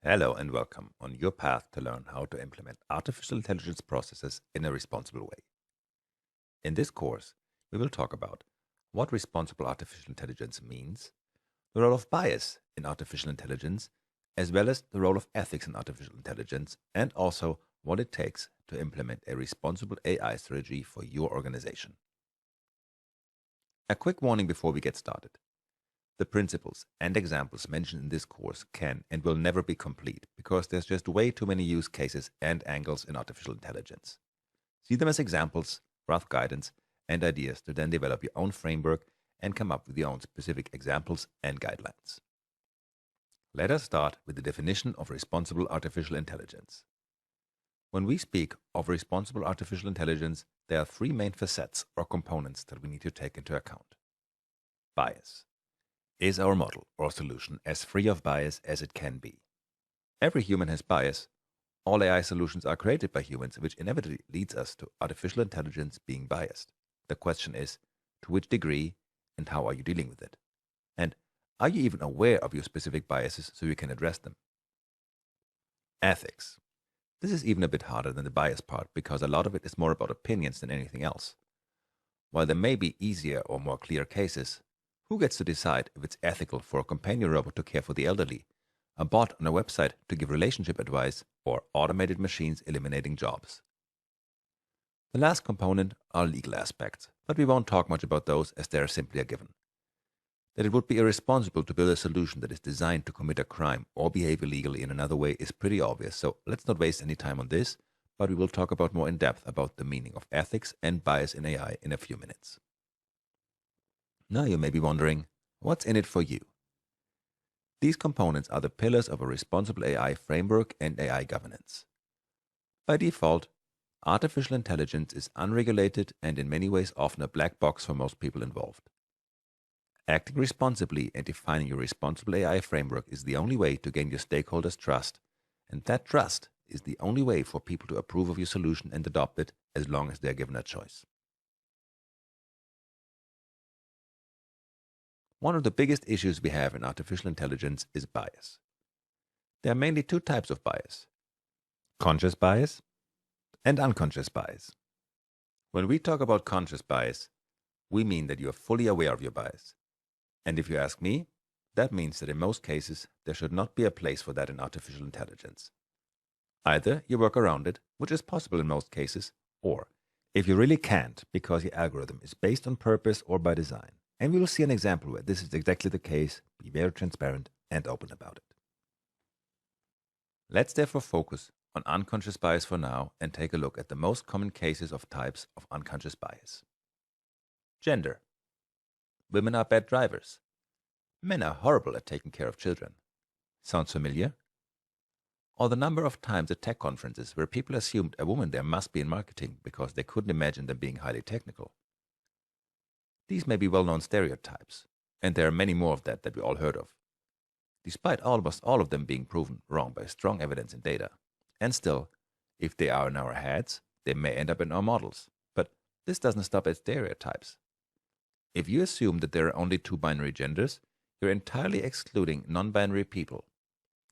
Hello and welcome on your path to learn how to implement artificial intelligence processes in a responsible way. In this course, we will talk about what responsible artificial intelligence means, the role of bias in artificial intelligence, as well as the role of ethics in artificial intelligence, and also what it takes to implement a responsible AI strategy for your organization. A quick warning before we get started. The principles and examples mentioned in this course can and will never be complete because there's just way too many use cases and angles in artificial intelligence. See them as examples, rough guidance, and ideas to then develop your own framework and come up with your own specific examples and guidelines. Let us start with the definition of responsible artificial intelligence. When we speak of responsible artificial intelligence, there are three main facets or components that we need to take into account. Bias. Is our model or solution as free of bias as it can be? Every human has bias. All AI solutions are created by humans, which inevitably leads us to artificial intelligence being biased. The question is, to which degree and how are you dealing with it? And are you even aware of your specific biases so you can address them? Ethics. This is even a bit harder than the bias part because a lot of it is more about opinions than anything else. While there may be easier or more clear cases, who gets to decide if it's ethical for a companion robot to care for the elderly, a bot on a website to give relationship advice, or automated machines eliminating jobs? The last component are legal aspects, but we won't talk much about those as they are simply a given. That it would be irresponsible to build a solution that is designed to commit a crime or behave illegally in another way is pretty obvious, so let's not waste any time on this, but we will talk about more in depth about the meaning of ethics and bias in AI in a few minutes. Now you may be wondering, what's in it for you? These components are the pillars of a responsible AI framework and AI governance. By default, artificial intelligence is unregulated and in many ways often a black box for most people involved. Acting responsibly and defining your responsible AI framework is the only way to gain your stakeholders' trust, and that trust is the only way for people to approve of your solution and adopt it as long as they are given a choice. One of the biggest issues we have in artificial intelligence is bias. There are mainly two types of bias: conscious bias and unconscious bias. When we talk about conscious bias, we mean that you are fully aware of your bias. And if you ask me, that means that in most cases, there should not be a place for that in artificial intelligence. Either you work around it, which is possible in most cases, or if you really can't because your algorithm is based on purpose or by design, and we will see an example where this is exactly the case, be very transparent and open about it. Let's therefore focus on unconscious bias for now and take a look at the most common cases of types of unconscious bias. Gender. Women are bad drivers. Men are horrible at taking care of children. Sounds familiar? Or the number of times at tech conferences where people assumed a woman there must be in marketing because they couldn't imagine them being highly technical. These may be well-known stereotypes, and there are many more of that we all heard of, despite almost all of them being proven wrong by strong evidence and data. And still, if they are in our heads, they may end up in our models. But this doesn't stop at stereotypes. If you assume that there are only two binary genders, you're entirely excluding non-binary people.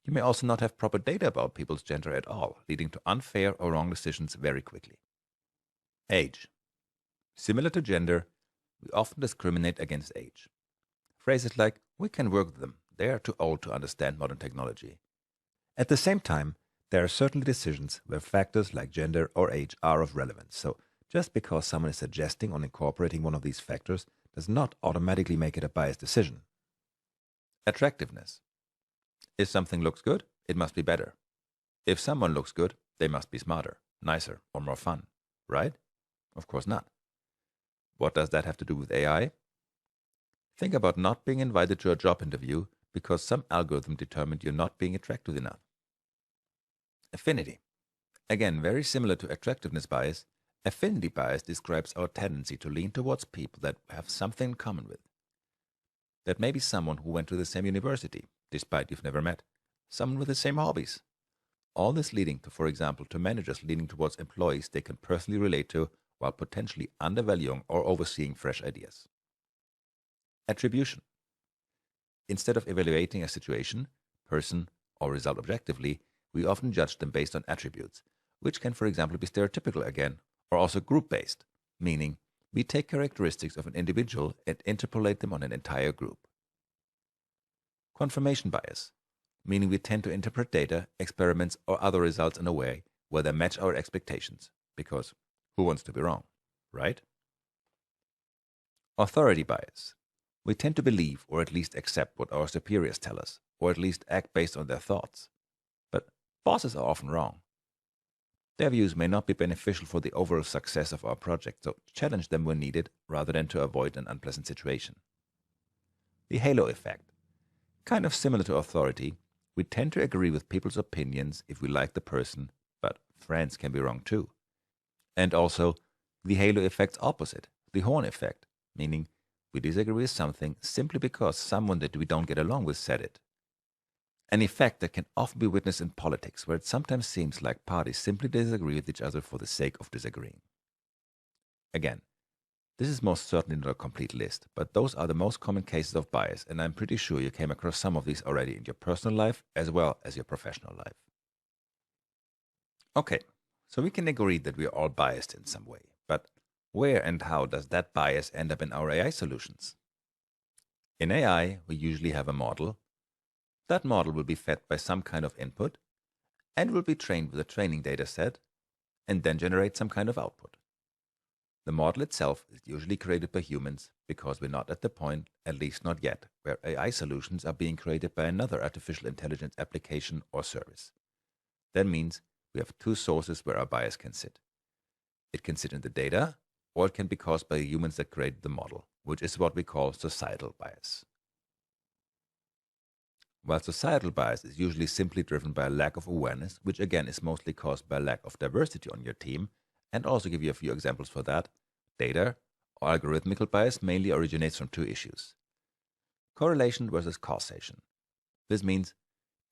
You may also not have proper data about people's gender at all, leading to unfair or wrong decisions very quickly. Age. Similar to gender, we often discriminate against age. Phrases like, we can work with them, they are too old to understand modern technology. At the same time, there are certainly decisions where factors like gender or age are of relevance, so just because someone is suggesting on incorporating one of these factors does not automatically make it a biased decision. Attractiveness. If something looks good, it must be better. If someone looks good, they must be smarter, nicer, or more fun, right? Of course not. What does that have to do with AI? Think about not being invited to a job interview because some algorithm determined you're not being attractive enough. Affinity. Again, very similar to attractiveness bias, affinity bias describes our tendency to lean towards people that we have something in common with. That may be someone who went to the same university, despite you've never met, someone with the same hobbies. All this leading to, for example, to managers leaning towards employees they can personally relate to while potentially undervaluing or overseeing fresh ideas. Attribution. Instead of evaluating a situation, person, or result objectively, we often judge them based on attributes, which can, for example, be stereotypical again, or also group-based, meaning we take characteristics of an individual and interpolate them on an entire group. Confirmation bias, meaning we tend to interpret data, experiments, or other results in a way where they match our expectations, because who wants to be wrong, right? Authority bias. We tend to believe or at least accept what our superiors tell us, or at least act based on their thoughts. But bosses are often wrong. Their views may not be beneficial for the overall success of our project, so challenge them when needed rather than to avoid an unpleasant situation. The halo effect. Kind of similar to authority, we tend to agree with people's opinions if we like the person, but friends can be wrong too. And also, the halo effect's opposite, the horn effect, meaning we disagree with something simply because someone that we don't get along with said it. An effect that can often be witnessed in politics, where it sometimes seems like parties simply disagree with each other for the sake of disagreeing. Again, this is most certainly not a complete list, but those are the most common cases of bias, and I'm pretty sure you came across some of these already in your personal life as well as your professional life. Okay, so we can agree that we are all biased in some way, but where and how does that bias end up in our AI solutions? In AI, we usually have a model. That model will be fed by some kind of input and will be trained with a training data set and then generate some kind of output. The model itself is usually created by humans because we're not at the point, at least not yet, where AI solutions are being created by another artificial intelligence application or service. That means we have two sources where our bias can sit. It can sit in the data, or it can be caused by the humans that created the model, which is what we call societal bias. While societal bias is usually simply driven by a lack of awareness, which again is mostly caused by a lack of diversity on your team, and also give you a few examples for that, data or algorithmical bias mainly originates from two issues. Correlation versus causation. This means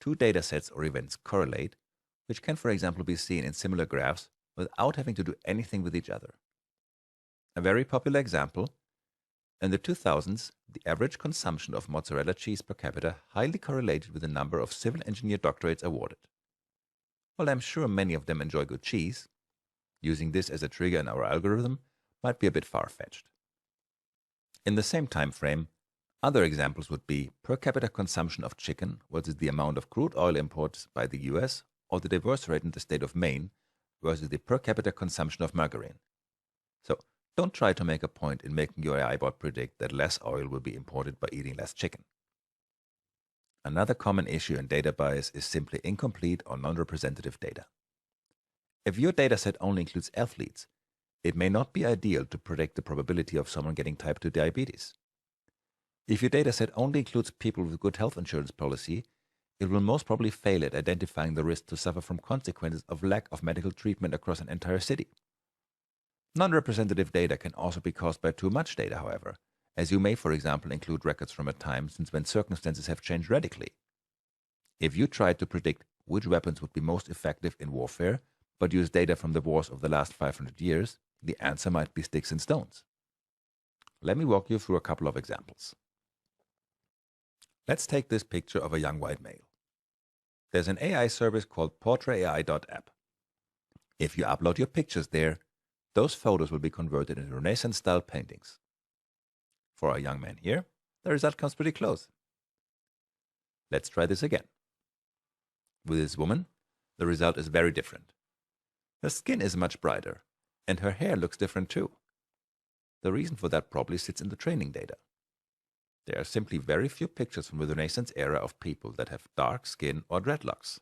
two data sets or events correlate, which can, for example, be seen in similar graphs without having to do anything with each other. A very popular example, in the 2000s, the average consumption of mozzarella cheese per capita highly correlated with the number of civil engineer doctorates awarded. While I'm sure many of them enjoy good cheese, using this as a trigger in our algorithm might be a bit far-fetched. In the same time frame, other examples would be per capita consumption of chicken versus the amount of crude oil imports by the US, or the divorce rate in the state of Maine versus the per capita consumption of margarine. So don't try to make a point in making your AI bot predict that less oil will be imported by eating less chicken. Another common issue in data bias is simply incomplete or non-representative data. If your dataset only includes athletes, it may not be ideal to predict the probability of someone getting type 2 diabetes. If your dataset only includes people with good health insurance policy, it will most probably fail at identifying the risk to suffer from consequences of lack of medical treatment across an entire city. Non-representative data can also be caused by too much data, however, as you may, for example, include records from a time since when circumstances have changed radically. If you tried to predict which weapons would be most effective in warfare, but use data from the wars of the last 500 years, the answer might be sticks and stones. Let me walk you through a couple of examples. Let's take this picture of a young white male. There's an AI service called portraitai.app. If you upload your pictures there, those photos will be converted into Renaissance-style paintings. For our young man here, the result comes pretty close. Let's try this again. With this woman, the result is very different. Her skin is much brighter, and her hair looks different too. The reason for that probably sits in the training data. There are simply very few pictures from the Renaissance era of people that have dark skin or dreadlocks.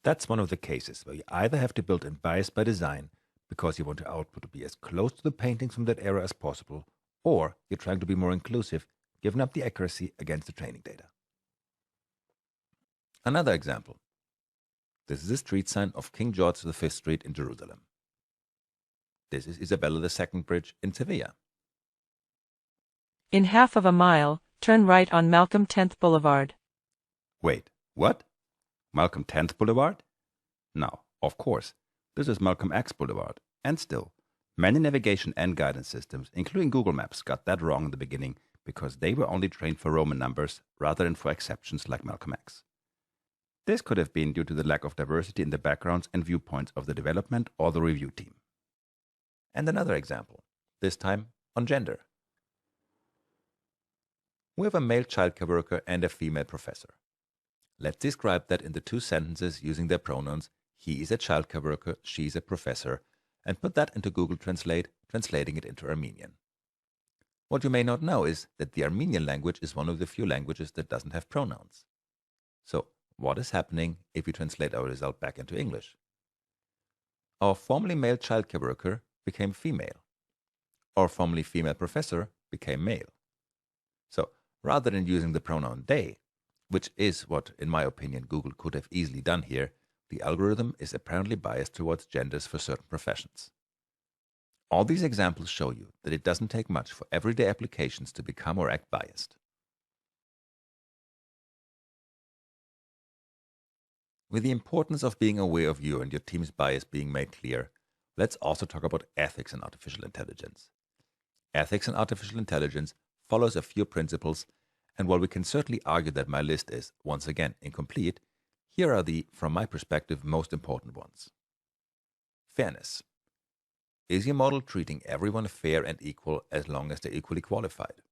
That's one of the cases where you either have to build in bias by design because you want your output to be as close to the paintings from that era as possible, or you're trying to be more inclusive, giving up the accuracy against the training data. Another example. This is a street sign of King George V Street in Jerusalem. This is Isabella II Bridge in Sevilla. In half of a mile, turn right on Malcolm X Boulevard. Wait, what? Malcolm X Boulevard? No, of course, this is Malcolm X Boulevard. And still, many navigation and guidance systems, including Google Maps, got that wrong in the beginning because they were only trained for Roman numbers rather than for exceptions like Malcolm X. This could have been due to the lack of diversity in the backgrounds and viewpoints of the development or the review team. And another example, this time on gender. We have a male childcare worker and a female professor. Let's describe that in the two sentences using their pronouns, he is a childcare worker, she is a professor, and put that into Google Translate, translating it into Armenian. What you may not know is that the Armenian language is one of the few languages that doesn't have pronouns. So, what is happening if we translate our result back into English? Our formerly male childcare worker became female. Our formerly female professor became male. So, rather than using the pronoun they, which is what, in my opinion, Google could have easily done here, the algorithm is apparently biased towards genders for certain professions. All these examples show you that it doesn't take much for everyday applications to become or act biased. With the importance of being aware of your and your team's bias being made clear, let's also talk about ethics in artificial intelligence. Ethics in artificial intelligence follows a few principles, and while we can certainly argue that my list is, once again, incomplete, here are the, from my perspective, most important ones. Fairness. Is your model treating everyone fair and equal as long as they're equally qualified?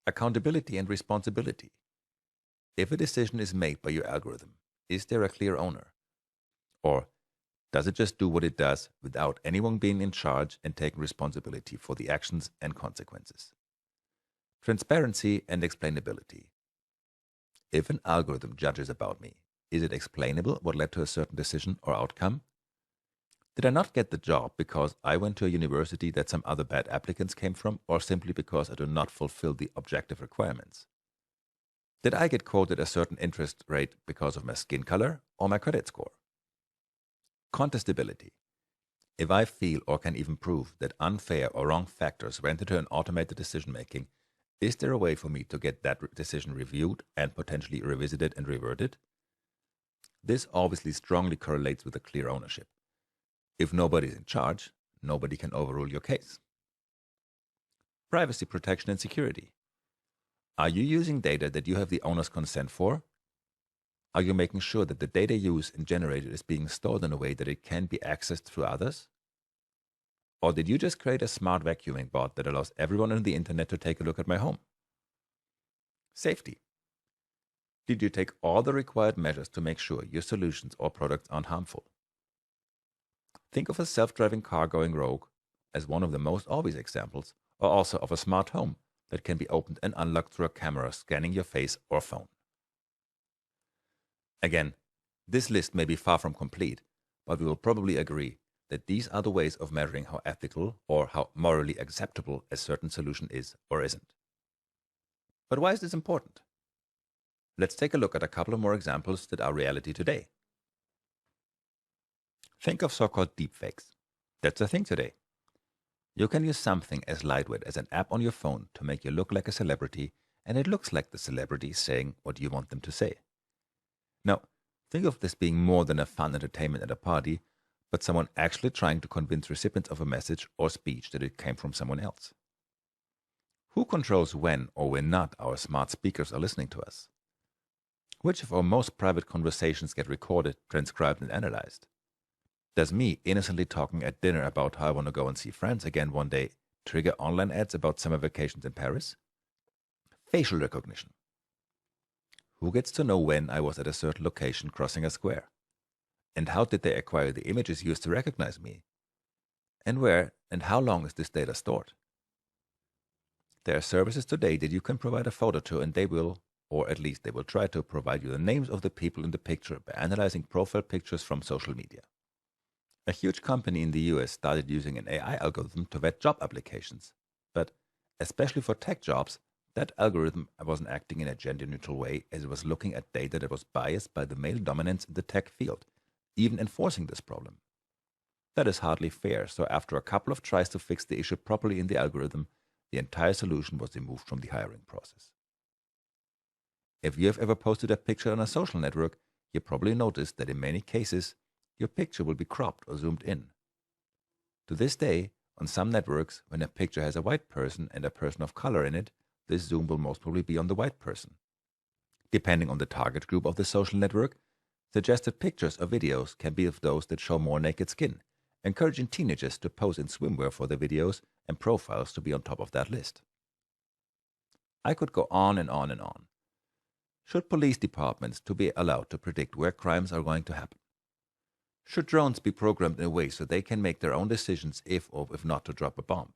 Accountability and responsibility. If a decision is made by your algorithm, is there a clear owner? Or does it just do what it does without anyone being in charge and taking responsibility for the actions and consequences? Transparency and explainability. If an algorithm judges about me, is it explainable what led to a certain decision or outcome? Did I not get the job because I went to a university that some other bad applicants came from, or simply because I do not fulfill the objective requirements? Did I get quoted a certain interest rate because of my skin color or my credit score? Contestability. If I feel or can even prove that unfair or wrong factors went into an automated decision making, is there a way for me to get that decision reviewed and potentially revisited and reverted? This obviously strongly correlates with a clear ownership. If nobody is in charge, nobody can overrule your case. Privacy protection and security. Are you using data that you have the owner's consent for? Are you making sure that the data used and generated is being stored in a way that it can be accessed through others? Or did you just create a smart vacuuming bot that allows everyone on the internet to take a look at my home? Safety. Did you take all the required measures to make sure your solutions or products aren't harmful? Think of a self-driving car going rogue as one of the most obvious examples, or also of a smart home that can be opened and unlocked through a camera scanning your face or phone. Again, this list may be far from complete, but we will probably agree that these are the ways of measuring how ethical or how morally acceptable a certain solution is or isn't. But why is this important? Let's take a look at a couple of more examples that are reality today. Think of so-called deepfakes. That's a thing today. You can use something as lightweight as an app on your phone to make you look like a celebrity, and it looks like the celebrity is saying what you want them to say. Now, think of this being more than a fun entertainment at a party, but someone actually trying to convince recipients of a message or speech that it came from someone else. Who controls when or when not our smart speakers are listening to us? Which of our most private conversations get recorded, transcribed, and analyzed? Does me innocently talking at dinner about how I want to go and see friends again one day trigger online ads about summer vacations in Paris? Facial recognition. Who gets to know when I was at a certain location crossing a square? And how did they acquire the images used to recognize me? And where and how long is this data stored? There are services today that you can provide a photo to, and they will, or at least they will try to, provide you the names of the people in the picture by analyzing profile pictures from social media. A huge company in the US started using an AI algorithm to vet job applications, but especially for tech jobs, that algorithm wasn't acting in a gender-neutral way, as it was looking at data that was biased by the male dominance in the tech field, even enforcing this problem. That is hardly fair, so after a couple of tries to fix the issue properly in the algorithm, the entire solution was removed from the hiring process. If you have ever posted a picture on a social network, you probably noticed that in many cases, your picture will be cropped or zoomed in. To this day, on some networks, when a picture has a white person and a person of color in it, this zoom will most probably be on the white person. Depending on the target group of the social network, suggested pictures or videos can be of those that show more naked skin, encouraging teenagers to pose in swimwear for their videos and profiles to be on top of that list. I could go on and on and on. Should police departments to be allowed to predict where crimes are going to happen? Should drones be programmed in a way so they can make their own decisions if or if not to drop a bomb?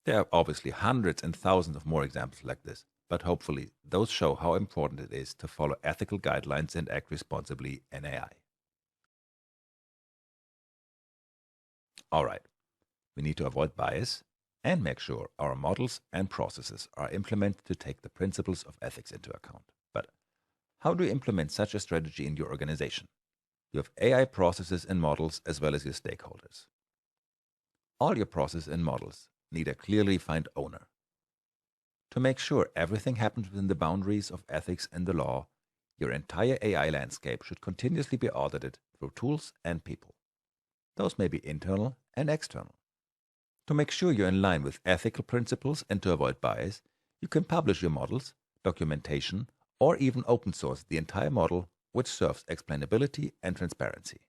There are obviously hundreds and thousands of more examples like this, but hopefully those show how important it is to follow ethical guidelines and act responsibly in AI. All right, we need to avoid bias and make sure our models and processes are implemented to take the principles of ethics into account. But how do you implement such a strategy in your organization? You have AI processes and models as well as your stakeholders. All your processes and models need a clearly defined owner. To make sure everything happens within the boundaries of ethics and the law, your entire AI landscape should continuously be audited through tools and people. Those may be internal and external. To make sure you're in line with ethical principles and to avoid bias, you can publish your models, documentation, or even open source the entire model, which serves explainability and transparency.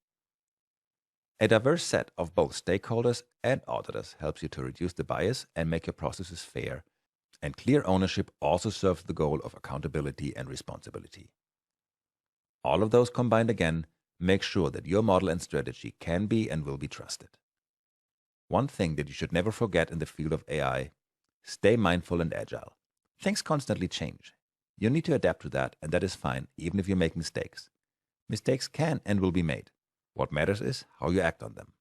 A diverse set of both stakeholders and auditors helps you to reduce the bias and make your processes fair, and clear ownership also serves the goal of accountability and responsibility. All of those combined again make sure that your model and strategy can be and will be trusted. One thing that you should never forget in the field of AI: stay mindful and agile. Things constantly change. You need to adapt to that, and that is fine, even if you make mistakes. Mistakes can and will be made. What matters is how you act on them.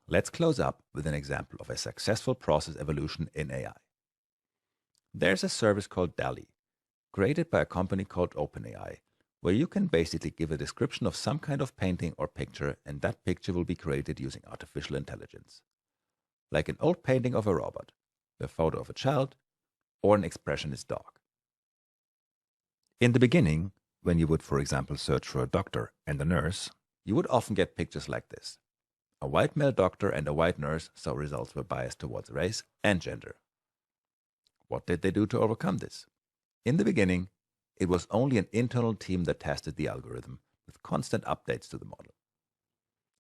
Let's close up with an example of a successful process evolution in AI. There's a service called DALL-E, created by a company called OpenAI, where you can basically give a description of some kind of painting or picture, and that picture will be created using artificial intelligence. Like an old painting of a robot, a photo of a child, or an expressionist dog. In the beginning, when you would, for example, search for a doctor and a nurse, you would often get pictures like this. A white male doctor and a white nurse, so results were biased towards race and gender. What did they do to overcome this? In the beginning, it was only an internal team that tested the algorithm with constant updates to the model.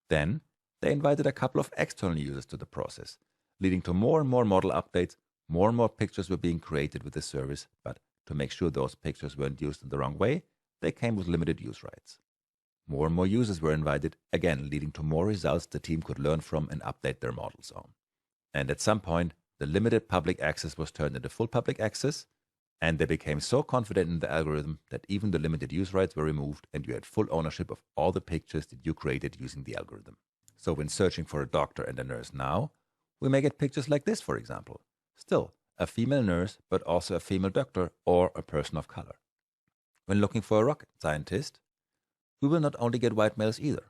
Then, they invited a couple of external users to the process, leading to more and more model updates. More and more pictures were being created with the service, but to make sure those pictures weren't used in the wrong way, they came with limited use rights. More and more users were invited, again leading to more results the team could learn from and update their models on. And at some point, the limited public access was turned into full public access, and they became so confident in the algorithm that even the limited use rights were removed, and you had full ownership of all the pictures that you created using the algorithm. So when searching for a doctor and a nurse now, we may get pictures like this, for example. Still, a female nurse, but also a female doctor or a person of color. When looking for a rocket scientist, we will not only get white males either.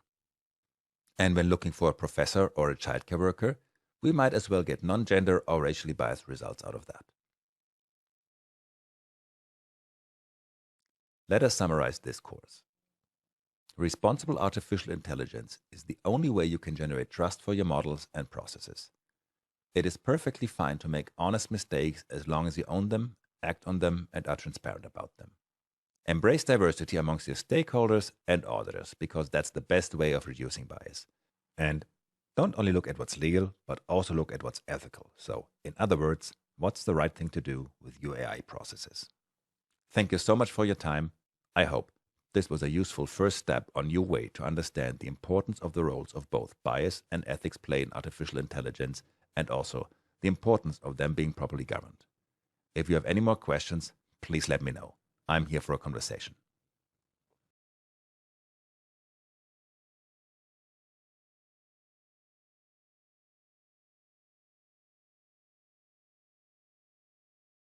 And when looking for a professor or a childcare worker, we might as well get non-gender or racially biased results out of that. Let us summarize this course. Responsible artificial intelligence is the only way you can generate trust for your models and processes. It is perfectly fine to make honest mistakes as long as you own them, act on them, and are transparent about them. Embrace diversity amongst your stakeholders and auditors, because that's the best way of reducing bias. And don't only look at what's legal, but also look at what's ethical. So, in other words, what's the right thing to do with your AI processes? Thank you so much for your time. I hope this was a useful first step on your way to understand the importance of the roles of both bias and ethics play in artificial intelligence, and also the importance of them being properly governed. If you have any more questions, please let me know. I'm here for a conversation.